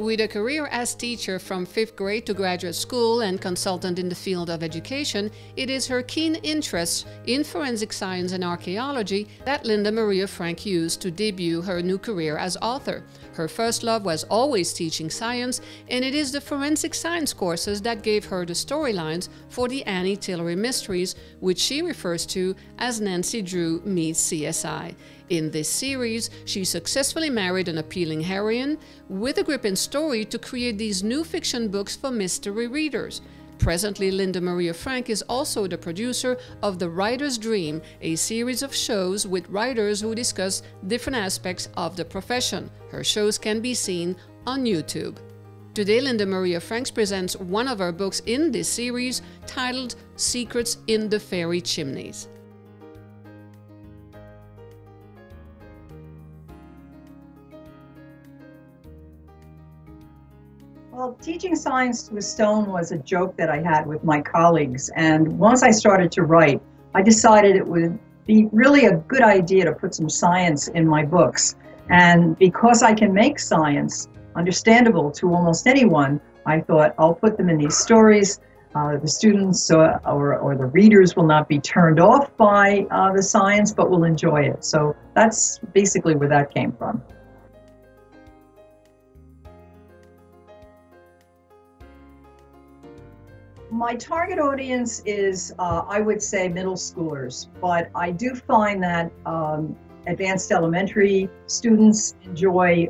With a career as teacher from 5th grade to graduate school and consultant in the field of education, it is her keen interest in forensic science and archaeology that Linda Maria Frank used to debut her new career as author. Her first love was always teaching science, and it is the forensic science courses that gave her the storylines for the Annie Tillery mysteries, which she refers to as Nancy Drew meets CSI. In this series, she successfully married an appealing heroine with a gripping story to create these new fiction books for mystery readers. Presently, Linda Maria Frank is also the producer of The Writer's Dream, a series of shows with writers who discuss different aspects of the profession. Her shows can be seen on YouTube. Today, Linda Maria Frank presents one of her books in this series titled Secrets in the Fairy Chimneys. Well, teaching science to a stone was a joke that I had with my colleagues, and once I started to write, I decided it would be really a good idea to put some science in my books. And because I can make science understandable to almost anyone, I thought I'll put them in these stories. The students or the readers will not be turned off by the science, but will enjoy it. So that's basically where that came from. My target audience is, I would say, middle schoolers, but I do find that advanced elementary students enjoy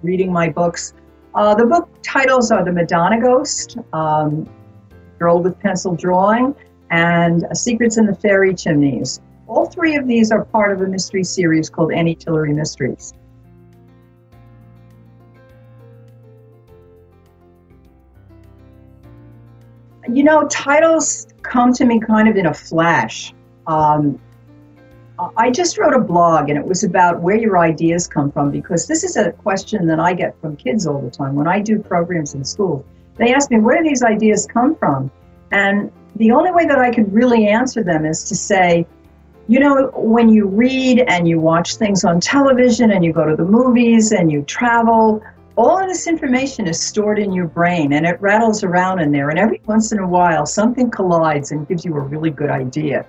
reading my books. The book titles are The Madonna Ghost, Girl with Pencil Drawing, and Secrets in the Fairy Chimneys. All three of these are part of a mystery series called Annie Tillery Mysteries. You know, titles come to me kind of in a flash. I just wrote a blog, and it was about where your ideas come from, because this is a question that I get from kids all the time. When I do programs in schools, they ask me, where do these ideas come from? And the only way that I could really answer them is to say, you know, when you read and you watch things on television and you go to the movies and you travel, all of this information is stored in your brain and it rattles around in there, and every once in a while something collides and gives you a really good idea.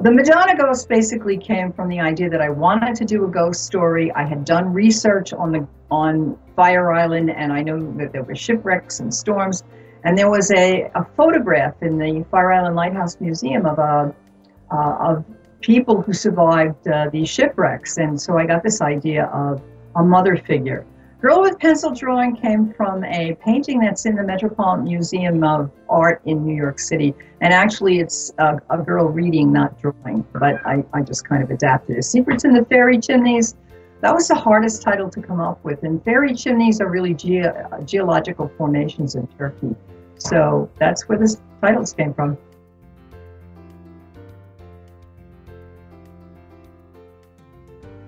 The Madonna Ghost basically came from the idea that I wanted to do a ghost story. I had done research on Fire Island, and I knew that there were shipwrecks and storms, and there was a photograph in the Fire Island Lighthouse Museum of people who survived these shipwrecks, and so I got this idea of a mother figure. Girl with Pencil Drawing came from a painting that's in the Metropolitan Museum of Art in New York City. And actually it's a girl reading, not drawing, but I just kind of adapted it. Secrets in the Fairy Chimneys, that was the hardest title to come up with. And fairy chimneys are really geological formations in Turkey. So that's where the titles came from.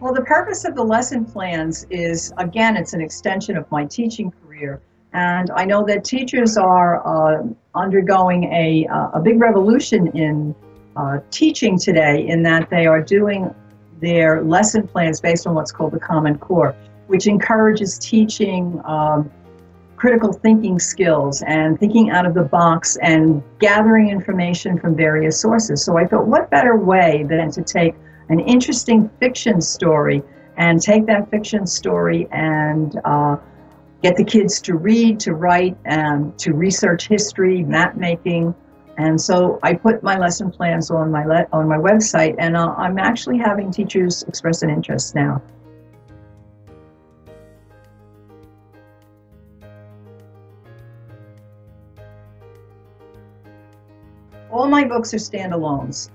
Well, the purpose of the lesson plans is, again, it's an extension of my teaching career. And I know that teachers are undergoing a big revolution in teaching today, in that they are doing their lesson plans based on what's called the Common Core, which encourages teaching critical thinking skills and thinking out of the box and gathering information from various sources. So I thought, what better way than to take an interesting fiction story and take that fiction story and get the kids to read, to write, and to research history, map making. And so I put my lesson plans on my website, and I'm actually having teachers express an interest now. All my books are standalones.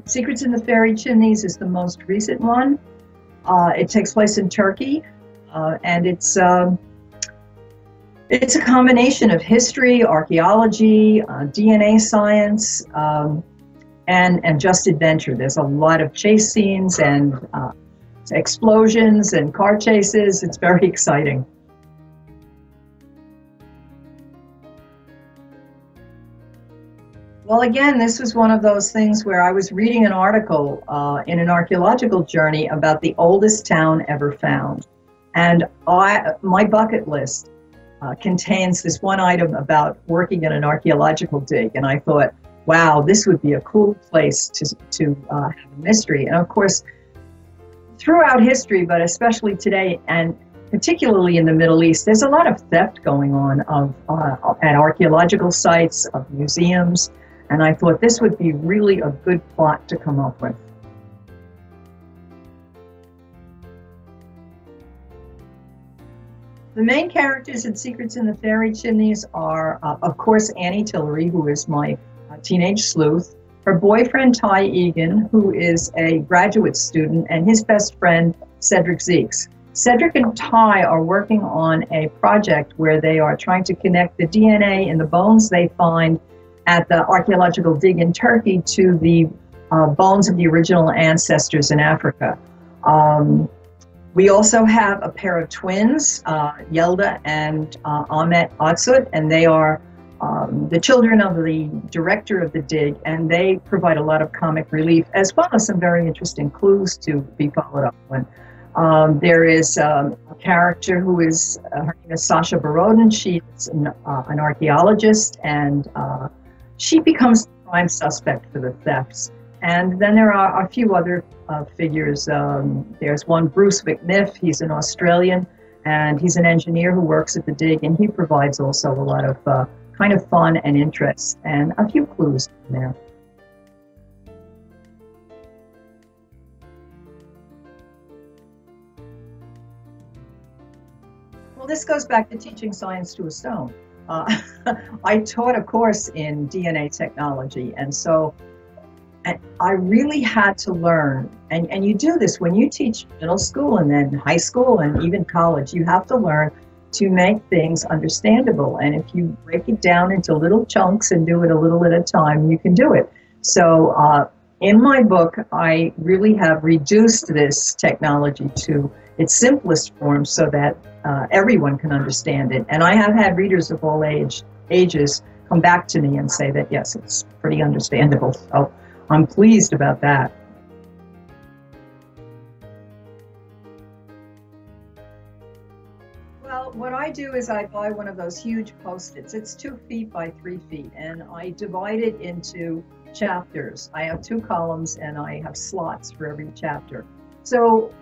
Secrets in the Fairy Chimneys is the most recent one. It takes place in Turkey, and it's a combination of history, archaeology, DNA science, and just adventure. There's a lot of chase scenes and explosions and car chases. It's very exciting. Well, again, this was one of those things where I was reading an article in an archaeological journey about the oldest town ever found. And my bucket list contains this one item about working in an archaeological dig. And I thought, wow, this would be a cool place to have a mystery. And of course, throughout history, but especially today, and particularly in the Middle East, there's a lot of theft going on at archaeological sites, of museums, and I thought this would be really a good plot to come up with. The main characters in Secrets in the Fairy Chimneys are, of course, Annie Tillery, who is my teenage sleuth, her boyfriend, Ty Egan, who is a graduate student, and his best friend, Cedric Zeeks. Cedric and Ty are working on a project where they are trying to connect the DNA in the bones they find at the archaeological dig in Turkey to the bones of the original ancestors in Africa. We also have a pair of twins, Yelda and Ahmet Atsut, and they are the children of the director of the dig, and they provide a lot of comic relief as well as some very interesting clues to be followed up on. There is a character who is, her name is Sasha Borodin. She is an archaeologist, and she becomes the prime suspect for the thefts. And then there are a few other figures. There's one, Bruce McNiff. He's an Australian, and he's an engineer who works at the dig, and he provides also a lot of kind of fun and interest, and a few clues in there. Well, this goes back to teaching science to a stone. I taught a course in DNA technology, and so I really had to learn, and you do this when you teach middle school and then high school and even college, you have to learn to make things understandable. And if you break it down into little chunks and do it a little at a time, you can do it. So in my book, I really have reduced this technology to its simplest form so that everyone can understand it. And I have had readers of all ages come back to me and say that, yes, it's pretty understandable. So I'm pleased about that. Well, what I do is I buy one of those huge Post-its. It's 2 feet by 3 feet, and I divide it into chapters. I have 2 columns, and I have slots for every chapter. So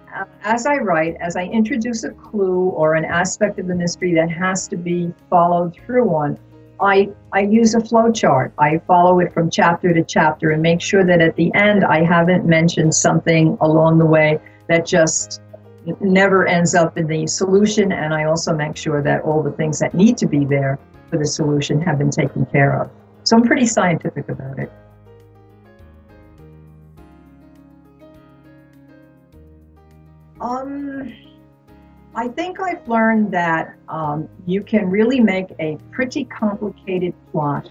as I write, as I introduce a clue or an aspect of the mystery that has to be followed through on, I use a flow chart. I follow it from chapter to chapter and make sure that at the end I haven't mentioned something along the way that just never ends up in the solution, and I also make sure that all the things that need to be there for the solution have been taken care of. So I'm pretty scientific about it. I think I've learned that you can really make a pretty complicated plot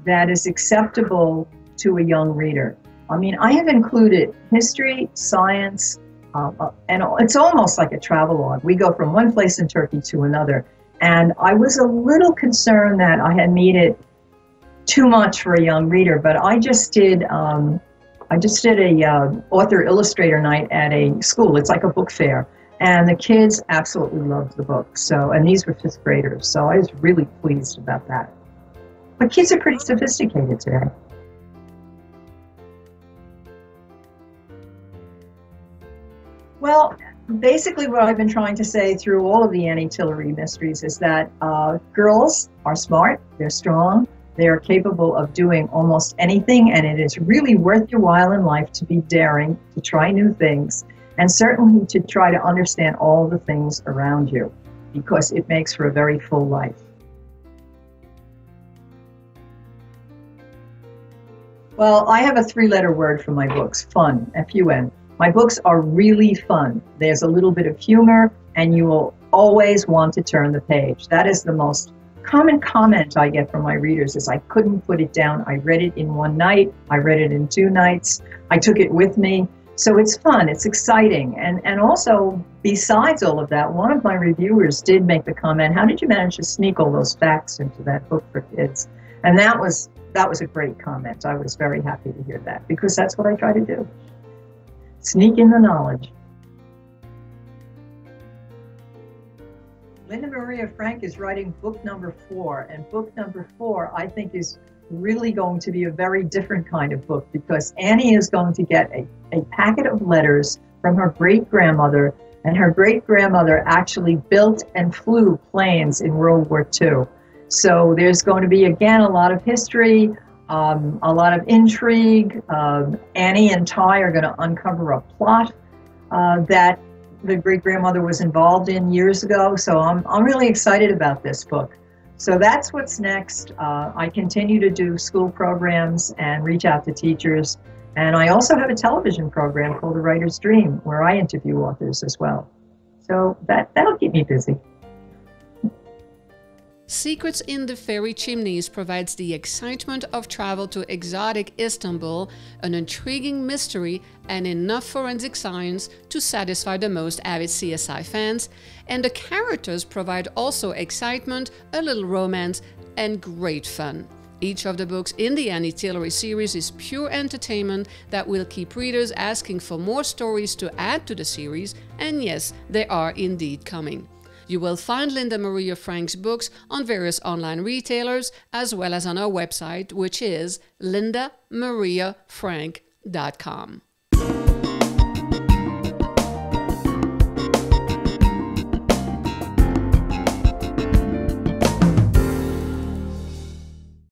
that is acceptable to a young reader. I mean, I have included history, science, and it's almost like a travelogue. We go from one place in Turkey to another. And I was a little concerned that I had made it too much for a young reader, but I just did a author illustrator night at a school. It's like a book fair. And the kids absolutely loved the book. So, and these were 5th graders. So I was really pleased about that. But kids are pretty sophisticated today. Well, basically what I've been trying to say through all of the Annie Tillery mysteries is that girls are smart, they're strong, they're capable of doing almost anything, and it is really worth your while in life to be daring, to try new things, and certainly to try to understand all the things around you, because it makes for a very full life. Well, I have a 3-letter word for my books, fun, F-U-N. My books are really fun. There's a little bit of humor, and you will always want to turn the page. That is the most common comment I get from my readers is I couldn't put it down. I read it in one night. I read it in 2 nights. I took it with me. So it's fun. It's exciting. And also, besides all of that, one of my reviewers did make the comment, how did you manage to sneak all those facts into that book for kids? And that was a great comment. I was very happy to hear that, because that's what I try to do. Sneak in the knowledge. Linda Maria Frank is writing book number 4, and book number 4, I think, is really going to be a very different kind of book, because Annie is going to get a packet of letters from her great-grandmother, and her great-grandmother actually built and flew planes in World War II. So there's going to be, again, a lot of history, a lot of intrigue. Annie and Ty are going to uncover a plot that the great-grandmother was involved in years ago. So I'm really excited about this book. So that's what's next. I continue to do school programs and reach out to teachers. And I also have a television program called The Writer's Dream, where I interview authors as well. So that'll keep me busy. Secrets in the Fairy Chimneys provides the excitement of travel to exotic Istanbul, an intriguing mystery, and enough forensic science to satisfy the most avid CSI fans. And the characters provide also excitement, a little romance, and great fun. Each of the books in the Annie Tillery series is pure entertainment that will keep readers asking for more stories to add to the series, and yes, they are indeed coming. You will find Linda Maria Frank's books on various online retailers, as well as on our website, which is lindamariafrank.com.